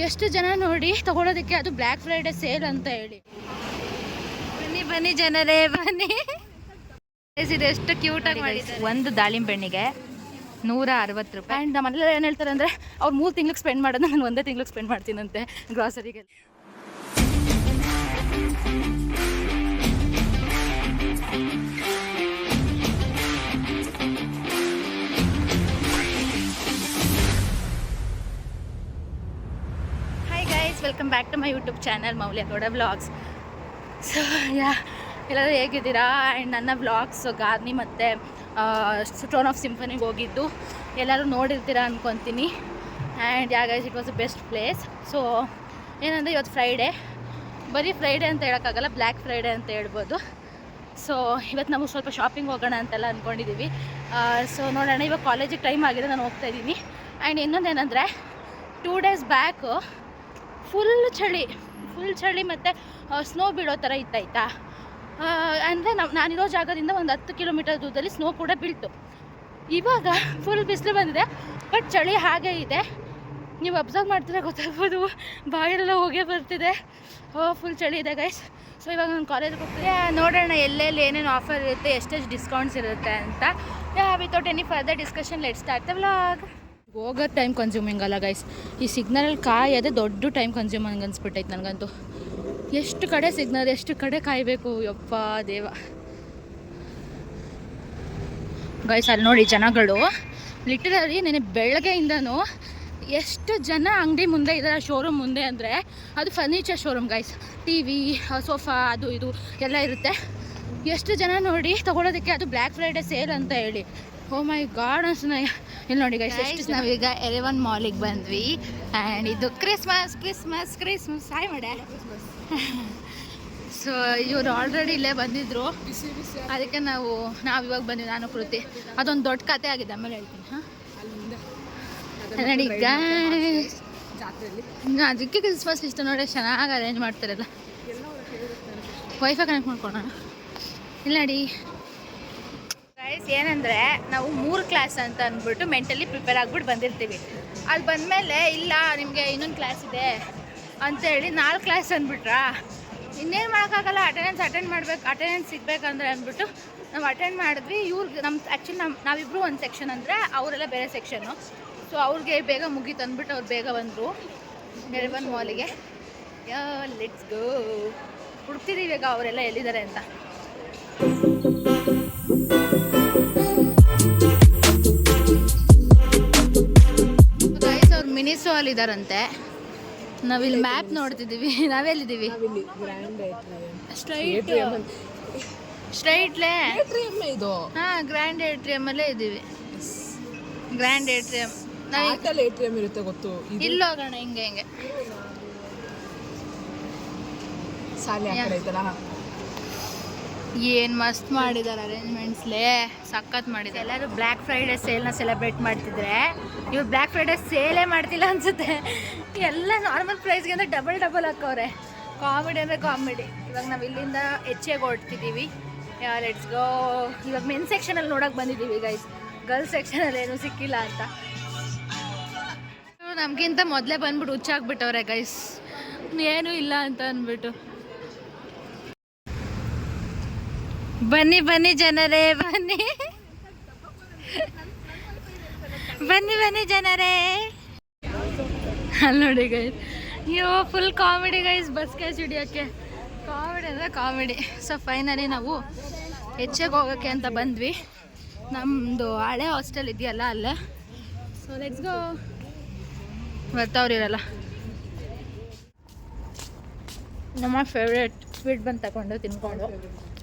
ಎಷ್ಟು ಜನ ನೋಡಿ ತಗೊಳ್ಳೋದಕ್ಕೆ, ಅದು ಬ್ಲ್ಯಾಕ್ ಫ್ರೈಡೆ ಸೇಲ್ ಅಂತ ಹೇಳಿ. ಬನ್ನಿ ಬನ್ನಿ ಜನರೇ ಬನ್ನಿ. ಇದು ಎಷ್ಟು ಕ್ಯೂಟಾಗಿ ಮಾಡಿದ್ದಾರೆ. ಒಂದು ದಾಳಿಂಬೆ ಹಣ್ಣಿಗೆ 160 ರೂಪಾಯಿ. ಆ್ಯಂಡ್ ನಮ್ಮನೆಲ್ಲ ಏನು ಹೇಳ್ತಾರೆ ಅಂದರೆ ಅವ್ರು 3 ತಿಂಗ್ಳಿಗೆ ಸ್ಪೆಂಡ್ ಮಾಡೋದು ನಾನು ಒಂದೇ ತಿಂಗ್ಳಿಗೆ ಸ್ಪೆಂಡ್ ಮಾಡ್ತೀನಂತೆ ಗ್ರಾಸರಿಗೆ. Welcome back to my YouTube channel Moulya Gowda vlogs. So ಎಲ್ಲರೂ ಹೇಗಿದ್ದೀರಾ? ಆ್ಯಂಡ್ ನನ್ನ ವ್ಲಾಗ್ಸ್ ಗಾರ್ನಿ ಮತ್ತು ಟೋನ್ ಆಫ್ ಸಿಂಫನಿಗೆ ಹೋಗಿದ್ದು ಎಲ್ಲರೂ ನೋಡಿರ್ತೀರಾ ಅಂದ್ಕೊತೀನಿ. And guys it was a best place. So ಏನಂದರೆ ಇವತ್ತು ಫ್ರೈಡೇ, ಬರೀ ಫ್ರೈಡೇ ಅಂತ ಹೇಳೋಕ್ಕಾಗಲ್ಲ, ಬ್ಲ್ಯಾಕ್ ಫ್ರೈಡೇ ಅಂತ ಹೇಳ್ಬೋದು. ಸೊ ಇವತ್ತು ನಾವು ಸ್ವಲ್ಪ ಶಾಪಿಂಗ್ ಹೋಗೋಣ ಅಂತೆಲ್ಲ ಅಂದ್ಕೊಂಡಿದ್ದೀವಿ. ಸೊ ನೋಡೋಣ, ಇವಾಗ ಕಾಲೇಜಿಗೆ ಟೈಮ್ ಆಗಿದೆ, ನಾನು ಹೋಗ್ತಾಯಿದ್ದೀನಿ. ಆ್ಯಂಡ್ ಇನ್ನೊಂದೇನೆಂದರೆ 2 ಡೇಸ್ ಬ್ಯಾಕು ಫುಲ್ ಚಳಿ ಮತ್ತು ಸ್ನೋ ಬೀಳೋ ಥರ ಇತ್ತಾಯ್ತಾ. ಅಂದರೆ ನಾನಿರೋ ಜಾಗದಿಂದ ಒಂದು 10 ಕಿಲೋಮೀಟರ್ ದೂರದಲ್ಲಿ ಸ್ನೋ ಕೂಡ ಬೀಳ್ತು. ಇವಾಗ ಫುಲ್ ಬಿಸಿಲು ಬಂದಿದೆ, ಬಟ್ ಚಳಿ ಹಾಗೇ ಇದೆ. ನೀವು ಅಬ್ಸರ್ವ್ ಮಾಡ್ತಿದ್ರೆ ಗೊತ್ತಾಗ್ಬೋದು, ಬಾಯೆಲ್ಲ ಹೋಗೇ ಬರ್ತಿದೆ. ಫುಲ್ ಚಳಿ ಇದೆ ಗೈಸ್. ಸೊ ಇವಾಗ ನಾನು ಕಾಲೇಜ್ಗೆ ಹೋಗ್ತೀನಿ. ನೋಡೋಣ ಎಲ್ಲೆಲ್ಲಿ ಏನೇನು ಆಫರ್ ಇರುತ್ತೆ, ಎಷ್ಟೆಷ್ಟು ಡಿಸ್ಕೌಂಟ್ಸ್ ಇರುತ್ತೆ ಅಂತ. Without any further discussion let's start the vlog. ಹೋಗೋ ಟೈಮ್ ಕನ್ಸ್ಯೂಮಿಂಗ್ ಅಲ್ಲ ಗೈಸ್, ಈ ಸಿಗ್ನಲಲ್ಲಿ ಕಾಯೋದೇ ದೊಡ್ಡ ಟೈಮ್ ಕನ್ಸ್ಯೂಮಿಂಗ್ ಅನ್ಸ್ಬಿಟ್ಟೈತೆ ನನಗಂತೂ. ಎಷ್ಟು ಕಡೆ ಸಿಗ್ನಲ್, ಎಷ್ಟು ಕಡೆ ಕಾಯಬೇಕು, ಯಪ್ಪ ದೇವ. ಗೈಸ್ ಅಲ್ಲಿ ನೋಡಿ ಜನಗಳು ಲಿಟರಲಿ ನೆನೆ ಬೆಳಗ್ಗೆಯಿಂದನೂ ಎಷ್ಟು ಜನ ಅಂಗಡಿ ಮುಂದೆ ಇದ್ದಾರೆ, ಶೋರೂಮ್ ಮುಂದೆ. ಅಂದರೆ ಅದು furniture showroom guys, T V, sofa, ಅದು ಇದು ಎಲ್ಲ ಇರುತ್ತೆ. ಎಷ್ಟು ಜನ ನೋಡಿ ತಗೊಳ್ಳೋದಕ್ಕೆ, ಅದು ಬ್ಲ್ಯಾಕ್ ಫ್ರೈಡೆ ಸೇಲ್ ಅಂತ ಹೇಳಿ. ಓ ಮೈ ಗಾಡ್ ಅನ್ಸುತ್ತೆ. ಇಲ್ಲಿ ನೋಡಿ ಗೈಸ್, ಎಷ್ಟು ನಾವೀಗ ಎಲೆವನ್ ಮಾಲಿಗೆ ಬಂದ್ವಿ. ಆ್ಯಂಡ್ ಇದು ಕ್ರಿಸ್ಮಸ್ ಹಾಯ್ ಮಾಡೆ. ಸೊ ಇವರು ಆಲ್ರೆಡಿ ಇಲ್ಲೇ ಬಂದಿದ್ರು, ಅದಕ್ಕೆ ನಾವು ಇವಾಗ ಬಂದ್ವಿ, ನಾನು ಕೃತಿ. ಅದೊಂದು ದೊಡ್ಡ ಕತೆ ಆಗಿದೆ, ಆಮೇಲೆ ಹೇಳ್ತೀನಿ. ನೋಡಿ ಗೈಸ್, ಅದಕ್ಕೆ ಕ್ರಿಸ್ಮಸ್ ಇಷ್ಟ ನೋಡಿ, ಚೆನ್ನಾಗಿ ಅರೇಂಜ್ ಮಾಡ್ತಾರಲ್ಲ. ವೈಫೈ ಕನೆಕ್ಟ್ ಮಾಡ್ಕೊಳ್ಳೋಣ. ಇಲ್ಲ ನೋಡಿ ಗೈಸ್, ಏನಂದರೆ ನಾವು 3 ಕ್ಲಾಸ್ ಅಂತ ಅಂದ್ಬಿಟ್ಟು ಮೆಂಟಲಿ ಪ್ರಿಪೇರ್ ಆಗಿಬಿಟ್ಟು ಬಂದಿರ್ತೀವಿ. ಅಲ್ಲಿ ಬಂದಮೇಲೆ ಇಲ್ಲ ನಿಮಗೆ ಇನ್ನೊಂದು ಕ್ಲಾಸ್ ಇದೆ ಅಂತೇಳಿ 4 ಕ್ಲಾಸ್ ಅಂದ್ಬಿಟ್ರಾ, ಇನ್ನೇನು ಮಾಡೋಕ್ಕಾಗಲ್ಲ. ಅಟೆಂಡೆನ್ಸ್ ಸಿಗಬೇಕಂದ್ರೆ ಅಂದ್ಬಿಟ್ಟು ನಾವು ಅಟೆಂಡ್ ಮಾಡಿದ್ವಿ. ಆ್ಯಕ್ಚುಲಿ ನಾವಿಬ್ಬರು ಒಂದು ಸೆಕ್ಷನ್, ಅಂದರೆ ಅವರೆಲ್ಲ ಬೇರೆ ಸೆಕ್ಷನ್ನು. ಸೊ ಅವ್ರಿಗೆ ಬೇಗ ಮುಗೀತು ಅಂದ್ಬಿಟ್ಟು ಅವ್ರು ಬೇಗ ಬಂದರು ಎಲೆವನ್ ಮಾಲಿಗೆ. Let's go. ಹುಡುಕ್ತಿದ್ದೀವಿ ಈಗ ಅವರೆಲ್ಲ ಎಲ್ಲಿದ್ದಾರೆ ಅಂತ. ಮಿನಿಸೋ ಅಲ್ಲಿದ್ದಾರಂತೆ. ನಾವಿಲ್ಲಿ ಮ್ಯಾಪ್ ನೋಡ್ತಿದ್ದೀವಿ. ನಾವೆಲ್ಲಿದ್ದೀವಿ? ಸ್ಟ್ರೈಟ್ಲೇ ಇದು. ಹಾಂ, ಗ್ರ್ಯಾಂಡ್ ಏಟ್ರಿಯಮ್ ಅಲ್ಲೇ ಇದ್ದೀವಿ. ಗ್ರ್ಯಾಂಡ್ ಏಟ್ರಿಯಮ್ ಏಟ್ರಿಯಮ್ ಇರುತ್ತೆ ಗೊತ್ತು. ಇಲ್ಲಿ ಹೋಗೋಣ, ಹಿಂಗೆ ಏನು ಮಸ್ತ್ ಮಾಡಿದ್ದಾರೆ ಅರೇಂಜ್ಮೆಂಟ್ಸ್ಲೇ, ಸಖತ್ ಮಾಡಿದ್ದಾರೆ. ಎಲ್ಲರೂ ಬ್ಲ್ಯಾಕ್ ಫ್ರೈಡೆ ಸೇಲ್ನ ಸೆಲೆಬ್ರೇಟ್ ಮಾಡ್ತಿದ್ರೆ, ಇವ್ರು ಬ್ಲ್ಯಾಕ್ ಫ್ರೈಡೆ ಸೇಲೇ ಮಾಡ್ತಿಲ್ಲ ಅನ್ಸುತ್ತೆ. ಎಲ್ಲ ನಾರ್ಮಲ್ ಪ್ರೈಸ್ಗೆ ಅಂದರೆ ಡಬಲ್ ಹಾಕವ್ರೆ. ಕಾಮಿಡಿ ಅಂದರೆ ಕಾಮಿಡಿ. ಇವಾಗ ನಾವು ಇಲ್ಲಿಂದ ಹೆಚ್ಚಿಗೆ ಹೊರಡ್ತಿದ್ದೀವಿ. Let's go. ಇವಾಗ ಮೆನ್ ಸೆಕ್ಷನಲ್ಲಿ ನೋಡೋಕೆ ಬಂದಿದ್ದೀವಿ ಗೈಸ್, ಗರ್ಲ್ಸ್ ಸೆಕ್ಷನಲ್ಲಿ ಏನೂ ಸಿಕ್ಕಿಲ್ಲ ಅಂತ. ನಮಗಿಂತ ಮೊದಲೇ ಬಂದ್ಬಿಟ್ಟು ಹುಚ್ಚಾಗ್ಬಿಟ್ಟವ್ರೆ ಗೈಸ್, ಏನೂ ಇಲ್ಲ ಅಂತ ಅಂದ್ಬಿಟ್ಟು. ಬನ್ನಿ ಬನ್ನಿ ಜನರೇ ಬನ್ನಿ, ಬನ್ನಿ ಜನರೇ. ಅಲ್ಲಿ ನೋಡಿ ಗೈಸ್, ಅಯ್ಯೋ full comedy guys, bus catch ಹಿಡಿಯೋಕ್ಕೆ ಕಾಮಿಡಿ ಅಂದರೆ ಕಾಮಿಡಿ. ಸೊ ಫೈನಲಿ ನಾವು ಹೆಚ್ಚಿಗೆ ಹೋಗೋಕ್ಕೆ ಅಂತ ಬಂದ್ವಿ. ನಮ್ಮದು ಹಳೆ ಹಾಸ್ಟೆಲ್ ಇದೆಯಲ್ಲ ಅಲ್ಲೇ. So let's go. ಬರ್ತಾವ್ರಿರಲ್ಲ. ನಮ್ಮ ಫೇವ್ರೇಟ್ ಸ್ವೀಟ್ ಬಂದು ತಗೊಂಡು ತಿನ್ಕೊಂಡು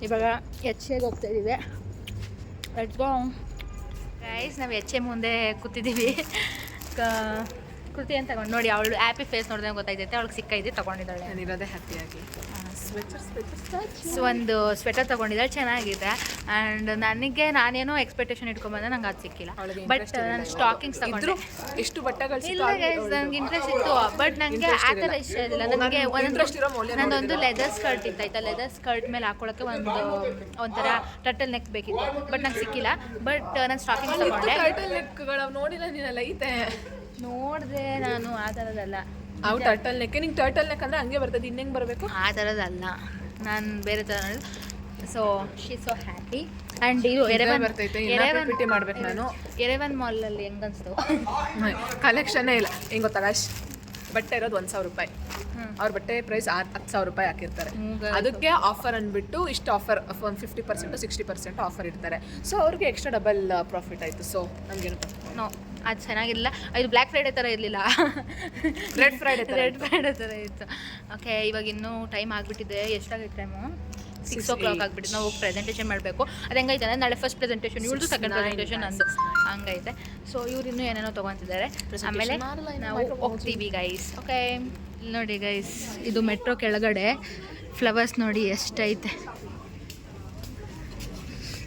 ಇವಾಗ ಹೆಚ್ಚಿಗೆ ಹೋಗ್ತಾಯಿದ್ದೀವಿ. Let's go guys. ನಾವು ಹೆಚ್ಚೆ ಮುಂದೆ ಕೂತಿದ್ದೀವಿ. ಕೃತಿ ಅಂತ ತಗೊಂಡು ನೋಡಿ, ಅವಳು ಹ್ಯಾಪಿ ಫೇಸ್ ನೋಡಿದ್ರೆ ಗೊತ್ತಾಯ್ತೈತೆ ಅವಳಿಗೆ ಸಿಕ್ಕೈತೆ ತೊಗೊಂಡಿದ್ದಾಳೆ. ಇರೋದೇ ಹ್ಯಾಪಿಯಾಗಿ ಒಂದು ಸ್ವೆಟರ್ ತೊಗೊಂಡಿದ್ದಾಳೆ, ಚೆನ್ನಾಗಿದೆ. ಆ್ಯಂಡ್ ನಾನೇನೋ ಎಕ್ಸ್ಪೆಕ್ಟೇಷನ್ ಇಟ್ಕೊಂಡ್ಬಂದೆ, ನಂಗೆ ಅದು ಸಿಕ್ಕಿಲ್ಲ. ಬಟ್ ನಾನು ಸ್ಟಾಕಿಂಗ್ಸ್ ತಗೊಂಡ್ರು. ಎಷ್ಟು ಬಟ್ಟೆಗಳು ಇಲ್ಲ ಗೈಸ್, ನನಗೆ ಇಂಟ್ರೆಸ್ಟ್ ಇತ್ತು, ಬಟ್ ನನಗೆ ಆ ಥರ ಇಷ್ಟ ಇಲ್ಲ. ನನಗೆ ನಂದೊಂದು ಲೆದರ್ ಸ್ಕರ್ಟ್ ಇತ್ತಾಯ್ತಾ, ಲೆದರ್ ಸ್ಕರ್ಟ್ ಮೇಲೆ ಹಾಕೊಳ್ಳೋಕ್ಕೆ ಒಂಥರ ಟರ್ಟಲ್ ನೆಕ್ ಬೇಕಿತ್ತು, ಬಟ್ ನಂಗೆ ಸಿಕ್ಕಿಲ್ಲ. ಬಟ್ ನಾನು ಸ್ಟಾಕಿಂಗ್ಸ್ ತಗೊಂಡೆ. ನೋಡಿಲ್ಲ ನೀನೆಲ್ಲ ಐತೆ ನೋಡಿದೆ ನಾನು, ಆ ಥರದಲ್ಲ. ಅವು ಟರ್ಟಲ್ ನೆಕ್. ನಿಂಗೆ ಟರ್ಟಲ್ ನೆಕ್ ಅಂದರೆ ಹಂಗೆ ಬರ್ತದೆ, ಇನ್ನೇಂಗೆ ಬರಬೇಕು ಆ ಥರದ್ದಲ್ಲ, ನಾನು ಬೇರೆ ಥರ. So she so happy. And ಇದು ಬರ್ತೈತೆ. ಪಿಟಿ ಮಾಡ್ಬೇಕು ನಾನು. ಎರೆವನ್ ಮಾಲಲ್ಲಿ ಹೆಂಗೆ ಅನಿಸ್ತು? ಕಲೆಕ್ಷನ್ನೇ ಇಲ್ಲ. ಹೆಂಗೆ ಗೊತ್ತಾ ಗಾಯ್ಸ್, ಬಟ್ಟೆ ಇರೋದು 1,000 ರೂಪಾಯಿ. ಅವ್ರ ಬಟ್ಟೆ ಪ್ರೈಸ್ 10,000 ರೂಪಾಯಿ ಹಾಕಿರ್ತಾರೆ. ಅದಕ್ಕೆ ಆಫರ್ ಅಂದ್ಬಿಟ್ಟು ಇಷ್ಟು ಆಫರ್, ಒಂದು 50% 60% ಆಫರ್ ಇರ್ತಾರೆ. ಸೊ ಅವ್ರಿಗೆ ಎಕ್ಸ್ಟ್ರಾ ಡಬಲ್ ಪ್ರಾಫಿಟ್ ಆಯಿತು. ಸೊ ನಮಗೇನು ನೋ, ಅದು ಚೆನ್ನಾಗಿಲ್ಲ. ಇದು ಬ್ಲ್ಯಾಕ್ ಫ್ರೈಡೇ ಥರ ಇರಲಿಲ್ಲ, ರೆಡ್ ಫ್ರೈಡೇ ಥರ ಇತ್ತು. ಓಕೆ, ಇವಾಗ ಇನ್ನೂ ಟೈಮ್ ಆಗಿಬಿಟ್ಟಿದೆ. ಎಷ್ಟಾಗೈತೆ ಟೈಮು? 6 o'clock ಆಗಿಬಿಟ್ಟು ನಾವು ಹೋಗಿ ಪ್ರೆಸೆಂಟೇಷನ್ ಮಾಡಬೇಕು. ಅದು ಹೆಂಗೈತೆ ಅಂದರೆ ನಾಳೆ ಫಸ್ಟ್ ಪ್ರೆಸೆಂಟೇಷನ್, ಇವಳು ಸೆಕೆಂಡ್ ಪ್ರೆಸೆಂಟೇಷನ್ ಅಂದು ಹಂಗೈತೆ. ಸೊ ಇವ್ರು ಇನ್ನೂ ಏನೇನೋ ತೊಗೊತಿದ್ದಾರೆ. ಆಮೇಲೆ ನಾವು ಹೋಗ್ತೀವಿ ಗೈಸ್. ಓಕೆ, ಇಲ್ಲಿ ನೋಡಿ ಗೈಸ್, ಇದು ಮೆಟ್ರೋ ಕೆಳಗಡೆ ಫ್ಲವರ್ಸ್ ನೋಡಿ ಎಷ್ಟೈತೆ.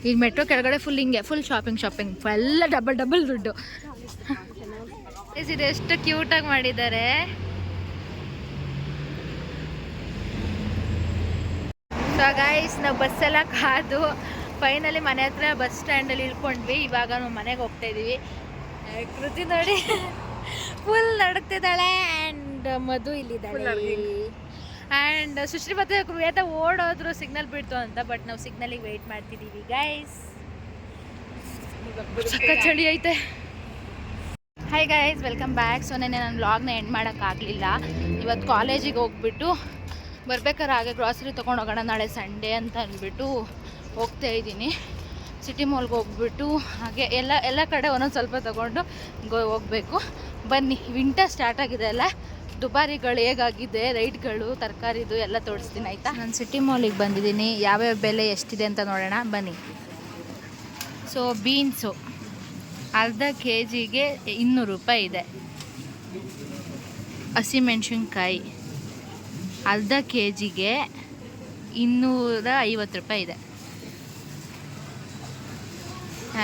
ಈಗ ಮೆಟ್ರೋ ಕೆಳಗಡೆ ಫುಲ್ ಹಿಂಗೆ ಫುಲ್ ಶಾಪಿಂಗ್ ಎಲ್ಲ ಡಬಲ್ ದುಡ್ಡು. ಇದು ಎಷ್ಟು ಕ್ಯೂಟಾಗಿ ಮಾಡಿದ್ದಾರೆ. ಸೊ ಗೈಸ್, ನಾವು ಬಸ್ಸೆಲ್ಲ ಕಾದು ಫೈನಲಿ ಮನೆ ಹತ್ರ ಬಸ್ ಸ್ಟ್ಯಾಂಡಲ್ಲಿ ಇಳ್ಕೊಂಡ್ವಿ. ಇವಾಗ ನಾವು ಮನೆಗೆ ಹೋಗ್ತಾ ಇದ್ದೀವಿ. ಕೃತಿ ನೋಡಿ ಫುಲ್ ನಡುಕ್ತಿದ್ದಾಳೆ. ಆ್ಯಂಡ್ ಮಧು ಇಲ್ಲಿದ್ದಾಳೆ. ಆ್ಯಂಡ್ ಸುಶ್ರೀ ಮತ್ತೆ ವೇದ ಓಡೋದ್ರು ಸಿಗ್ನಲ್ ಬಿಡ್ತು ಅಂತ. ಬಟ್ ನಾವು ಸಿಗ್ನಲಿಗೆ ವೆಯ್ಟ್ ಮಾಡ್ತಿದ್ದೀವಿ ಗೈಸ್. ಸಕ್ಕ ಚಳಿ ಐತೆ. Hi guys, welcome back. So ನೆನ್ನೆ ನಾನು ವ್ಲಾಗ್ನ ಎಂಡ್ ಮಾಡೋಕ್ಕಾಗಲಿಲ್ಲ. ಇವತ್ತು ಕಾಲೇಜಿಗೆ ಹೋಗ್ಬಿಟ್ಟು ಬರ್ಬೇಕಾದ್ರೆ ಹಾಗೆ ಗ್ರಾಸರಿ ತೊಗೊಂಡು ಹೋಗೋಣ, ನಾಳೆ ಸಂಡೇ ಅಂತ ಅಂದ್ಬಿಟ್ಟು ಹೋಗ್ತಾ ಇದ್ದೀನಿ. ಸಿಟಿ ಮಾಲ್ಗೆ ಹೋಗ್ಬಿಟ್ಟು ಹಾಗೆ ಎಲ್ಲ ಕಡೆ ಒಂದೊಂದು ಸ್ವಲ್ಪ ತೊಗೊಂಡು ಹೋಗಬೇಕು. ಬನ್ನಿ, ವಿಂಟರ್ ಸ್ಟಾರ್ಟ್ ಆಗಿದೆ ಅಲ್ಲ, ದುಬಾರಿಗಳು ಹೇಗಾಗಿದೆ, ರೈಟ್ಗಳು, ತರಕಾರಿದು ಎಲ್ಲ ತೋರಿಸ್ತೀನಿ ಆಯಿತಾ. ನಾನು ಸಿಟಿ ಮಾಲಿಗೆ ಬಂದಿದ್ದೀನಿ. ಯಾವ್ಯಾವ ಬೆಲೆ ಎಷ್ಟಿದೆ ಅಂತ ನೋಡೋಣ ಬನ್ನಿ. ಸೊ ಬೀನ್ಸು ಅರ್ಧ kgಗೆ 200 ರೂಪಾಯಿ ಇದೆ. ಹಸಿಮೆಣ್ಸಿನ್ಕಾಯಿ ಅರ್ಧ kgಗೆ 250 ರೂಪಾಯಿ ಇದೆ.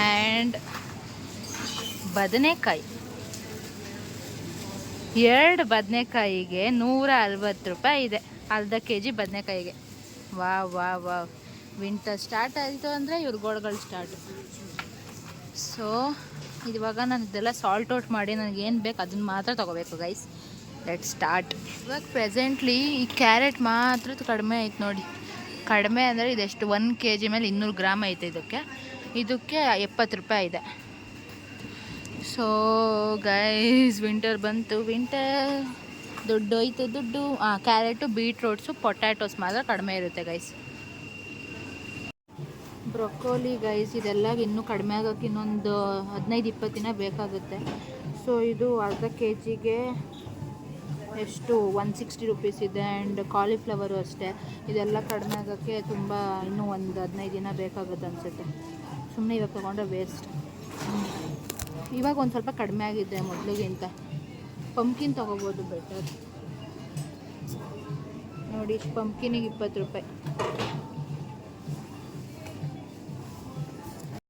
ಆ್ಯಂಡ್ ಬದನೆಕಾಯಿ, 2 ಬದನೆಕಾಯಿಗೆ 160 ರೂಪಾಯಿ ಇದೆ. ಅರ್ಧ kg ಬದನೆಕಾಯಿಗೆ. ವಾವ್, ವಿಂಟರ್ ಸ್ಟಾರ್ಟ್ ಆಯಿತು ಅಂದರೆ ಇವ್ರ ಗೋಳುಗಳು ಸ್ಟಾರ್ಟ್. ಸೊ ಇವಾಗ ನಾನು ಇದೆಲ್ಲ ಸಾಲ್ಟ್ ಔಟ್ ಮಾಡಿ ನನಗೇನು ಬೇಕು ಅದನ್ನು ಮಾತ್ರ ತೊಗೋಬೇಕು ಗೈಸ್. Let start. ಇವಾಗ ಪ್ರೆಸೆಂಟ್ಲಿ ಈ ಕ್ಯಾರೆಟ್ ಮಾತ್ರ ಕಡಿಮೆ ಐತೆ ನೋಡಿ. ಕಡಿಮೆ ಅಂದರೆ ಇದೆಷ್ಟು, 1 kg ಮೇಲೆ 200 ಗ್ರಾಮ್ ಐತೆ. ಇದಕ್ಕೆ 70 ರೂಪಾಯಿ ಇದೆ. ಸೊ ಗೈಸ್, ವಿಂಟರ್ ಬಂತು. ವಿಂಟರ್ ದುಡ್ಡು ಹೋಯ್ತು, ದುಡ್ಡು. ಕ್ಯಾರೆಟು, ಬೀಟ್ರೋಟ್ಸು, ಪೊಟ್ಯಾಟೋಸ್ ಮಾತ್ರ ಕಡಿಮೆ ಇರುತ್ತೆ ಗೈಸ್. ಬ್ರೊಕೋಲಿ ಗೈಸ್, ಇದೆಲ್ಲ ಇನ್ನೂ ಕಡಿಮೆ ಆಗೋಕ್ಕೆ ಇನ್ನೊಂದು 15-20 ದಿನ ಬೇಕಾಗುತ್ತೆ. ಸೊ ಇದು ಅರ್ಧ kgಗೆ ಎಷ್ಟು 160 ರೂಪೀಸ್ ಇದೆ. ಆ್ಯಂಡ್ ಕಾಲಿಫ್ಲವರು ಅಷ್ಟೇ. ಇದೆಲ್ಲ ಕಡಿಮೆ ಆಗೋಕ್ಕೆ ತುಂಬ ಇನ್ನೂ ಒಂದು 15 ದಿನ ಬೇಕಾಗುತ್ತೆ ಅನಿಸುತ್ತೆ. ಸುಮ್ಮನೆ ಇವಾಗ ತೊಗೊಂಡ್ರೆ ವೇಸ್ಟ್. ಇವಾಗ ಒಂದು ಸ್ವಲ್ಪ ಕಡಿಮೆ ಆಗಿದೆ ಮೊದಲಿಗಿಂತ. ಪಂಪ್ಕಿನ್ ತೊಗೋಬೋದು ಬೆಟರ್ ನೋಡಿ. ಪಂಪ್ಕಿನಿಗೆ 20 ರೂಪಾಯಿ.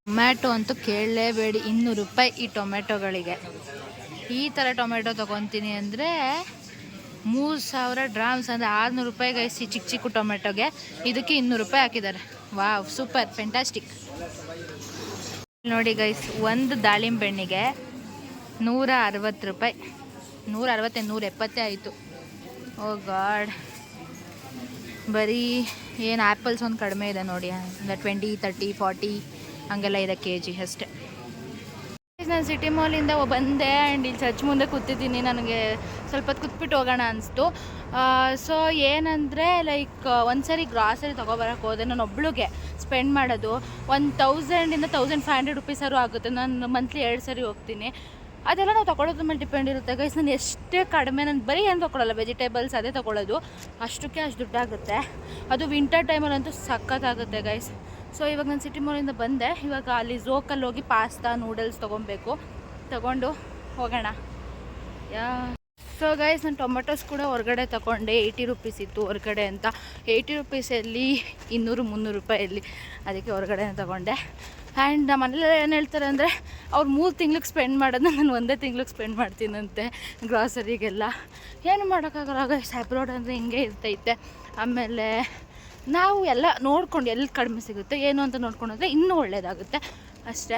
ಟೊಮ್ಯಾಟೊ ಅಂತೂ ಕೇಳಲೇಬೇಡಿ, 200 ರೂಪಾಯಿ ಈ ಟೊಮೆಟೊಗಳಿಗೆ. ಈ ಥರ ಟೊಮೆಟೊ ತೊಗೊತೀನಿ ಅಂದರೆ 3000 ಗ್ರಾಮ್ಸ್ ಅಂದರೆ 600 ರೂಪಾಯಿ ಗೈಸ್. ಚಿಕ್ಕ ಟೊಮೆಟೊಗೆ ಇದಕ್ಕೆ 200 ರೂಪಾಯಿ ಹಾಕಿದ್ದಾರೆ. Wow, super, fantastic. ನೋಡಿ ಗೈಸ್, ಒಂದು ದಾಳಿಂಬೆ ಹಣ್ಣಿಗೆ 160 ರೂಪಾಯಿ. 160 170 ಆಯಿತು. ಓ ಗಾಡ್. ಬರೀ ಏನು ಆ್ಯಪಲ್ಸ್ ಒಂದು ಕಡಿಮೆ ಇದೆ ನೋಡಿ, ಅಂದರೆ 20, 30, 40 ಹಂಗೆಲ್ಲ ಇದೆ kg ಅಷ್ಟೇ. ನಾನು ಸಿಟಿ ಮಾಲಿಂದ ಬಂದೆ. ಆ್ಯಂಡ್ ಇಲ್ಲಿ ಚರ್ಚ್ ಮುಂದೆ ಕೂತಿದ್ದೀನಿ. ನನಗೆ ಸ್ವಲ್ಪ ಹೊತ್ತು ಕೂತ್ಬಿಟ್ಟು ಹೋಗೋಣ ಅನಿಸ್ತು. ಸೊ ಏನಂದರೆ ಲೈಕ್ ಒಂದು ಸರಿ ಗ್ರಾಸರಿ ತೊಗೊಬರೋಕ್ಕೆ ಹೋದೆ ನಾನು ಒಬ್ಳಿಗೆ ಸ್ಪೆಂಡ್ ಮಾಡೋದು 1000 to 1500 ರೂಪೀಸ್ ಆಗುತ್ತೆ. ನಾನು ಮಂತ್ಲಿ 2 ಸರಿ ಹೋಗ್ತೀನಿ. ಅದೆಲ್ಲ ನಾವು ತೊಗೊಳೋದ್ರ ಮೇಲೆ ಡಿಪೆಂಡ್ ಇರುತ್ತೆ ಗೈಸ್. ನಾನು ಎಷ್ಟೇ ಕಡಿಮೆ, ನಾನು ಬರೀ ಏನು ತೊಗೊಳ್ಳಲ್ಲ, ವೆಜಿಟೇಬಲ್ಸ್ ಅದೇ ತೊಗೊಳ್ಳೋದು. ಅಷ್ಟಕ್ಕೆ ಅಷ್ಟು ದುಡ್ಡಾಗುತ್ತೆ. ಅದು ವಿಂಟರ್ ಟೈಮಲ್ಲಂತೂ ಸಖತ್ತಾಗುತ್ತೆ ಗೈಸ್. ಸೊ ಇವಾಗ ನಾನು ಸಿಟಿ ಮಾಲಿಂದ ಬಂದೆ. ಇವಾಗ ಅಲ್ಲಿ ಝೋಕಲ್ಲಿ ಹೋಗಿ ಪಾಸ್ತಾ, ನೂಡಲ್ಸ್ ತೊಗೊಬೇಕು. ತೊಗೊಂಡು ಹೋಗೋಣ. ಸೊ ಗೈಸ್, ನಾನು ಟೊಮೆಟೊಸ್ ಕೂಡ ಹೊರಗಡೆ ತೊಗೊಂಡೆ. 80 ರೂಪೀಸ್ ಇತ್ತು ಹೊರಗಡೆ ಅಂತ. 80 ರೂಪೀಸಲ್ಲಿ 200-300 ರೂಪಾಯಲ್ಲಿ, ಅದಕ್ಕೆ ಹೊರಗಡೆ ತೊಗೊಂಡೆ. ಆ್ಯಂಡ್ ನಮ್ಮ ಮನೇಲಿ ಏನು ಹೇಳ್ತಾರೆ ಅಂದರೆ, ಅವ್ರು 3 ತಿಂಗ್ಳಿಗೆ ಸ್ಪೆಂಡ್ ಮಾಡೋದನ್ನ ನಾನು 1 ತಿಂಗ್ಳಿಗೆ ಸ್ಪೆಂಡ್ ಮಾಡ್ತೀನಂತೆ ಗ್ರಾಸರಿಗೆಲ್ಲ. ಏನು ಮಾಡೋಕ್ಕಾಗಲ್ಲ ಗೈಸ್, ಅಬ್ರಾಡ್ ಅಂದರೆ ಹಿಂಗೆ ಇರ್ತೈತೆ. ಆಮೇಲೆ ನಾವು ಎಲ್ಲ ನೋಡ್ಕೊಂಡು ಎಲ್ಲಿ ಕಡಿಮೆ ಸಿಗುತ್ತೆ ಏನು ಅಂತ ನೋಡ್ಕೊಂಡ್ರೆ ಇನ್ನೂ ಒಳ್ಳೆಯದಾಗುತ್ತೆ ಅಷ್ಟೇ.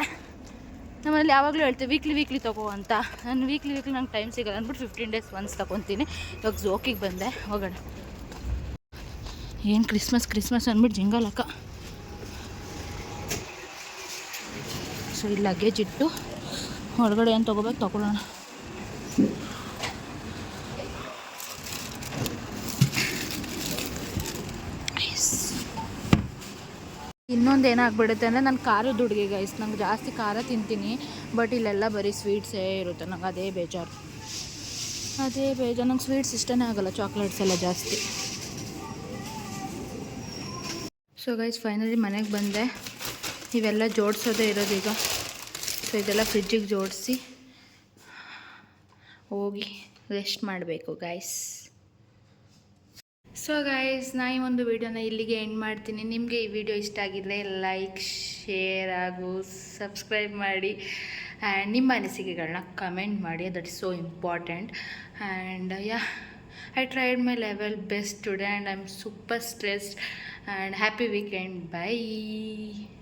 ನಮ್ಮಲ್ಲಿ ಯಾವಾಗಲೂ ಹೇಳ್ತೀವಿ ವೀಕ್ಲಿ ತೊಗೋ ಅಂತ. ನಾನು ವೀಕ್ಲಿ ನಂಗೆ ಟೈಮ್ ಸಿಗಲ್ಲ ಅಂದ್ಬಿಟ್ಟು 15 ಡೇಸ್ ಒನ್ಸ್ ತೊಗೊತೀನಿ. ಇವಾಗ ಝೋಕಿಗೆ ಬಂದೆ, ಹೋಗೋಣ. ಏನು ಕ್ರಿಸ್ಮಸ್ ಅಂದ್ಬಿಟ್ಟು ಜಿಂಗಲಕ್ಕ. ಸೊ ಇಲ್ಲಿ ಲಗೇಜ್ ಇಟ್ಟು ಹೊರಗಡೆ ಏನು ತೊಗೋಬೇಕು ತೊಗೊಳ್ಳೋಣ. ಇನ್ನೊಂದು ಏನಾಗ್ಬಿಡುತ್ತೆ ಅಂದರೆ ನಾನು ಖಾರದ ಹುಡುಗಿ ಗೈಸ್, ನಂಗೆ ಜಾಸ್ತಿ ಖಾರ ತಿಂತೀನಿ, ಬಟ್ ಇಲ್ಲೆಲ್ಲ ಬರೀ ಸ್ವೀಟ್ಸೇ ಇರುತ್ತೆ. ನಂಗೆ ಅದೇ ಬೇಜಾರು. ನಂಗೆ ಸ್ವೀಟ್ಸ್ ಇಷ್ಟನೇ ಆಗಲ್ಲ, ಚಾಕ್ಲೇಟ್ಸ್ ಎಲ್ಲ ಜಾಸ್ತಿ. ಸೊ ಗೈಸ್ ಫೈನಲಿ ಮನೆಗೆ ಬಂದೆ. ಇವೆಲ್ಲ ಜೋಡಿಸೋದೇ ಇರೋದೀಗ. ಸೊ ಇದೆಲ್ಲ ಫ್ರಿಜ್ಜಿಗೆ ಜೋಡಿಸಿ ಹೋಗಿ ರೆಸ್ಟ್ ಮಾಡಬೇಕು ಗೈಸ್. ಸೊ ಗೈಸ್ ನಾ ಈ ಒಂದು ವಿಡಿಯೋನ ಇಲ್ಲಿಗೆ ಎಂಡ್ ಮಾಡ್ತೀನಿ. ನಿಮಗೆ ಈ ವಿಡಿಯೋ ಇಷ್ಟ ಆಗಿದ್ದರೆ ಲೈಕ್, ಶೇರ್ ಹಾಗೂ ಸಬ್ಸ್ಕ್ರೈಬ್ ಮಾಡಿ. ಆ್ಯಂಡ್ ನಿಮ್ಮ ಅನಿಸಿಕೆಗಳನ್ನ ಕಮೆಂಟ್ ಮಾಡಿ, that is so important. And I tried my level best today and I'm super stressed. And happy weekend. Bye.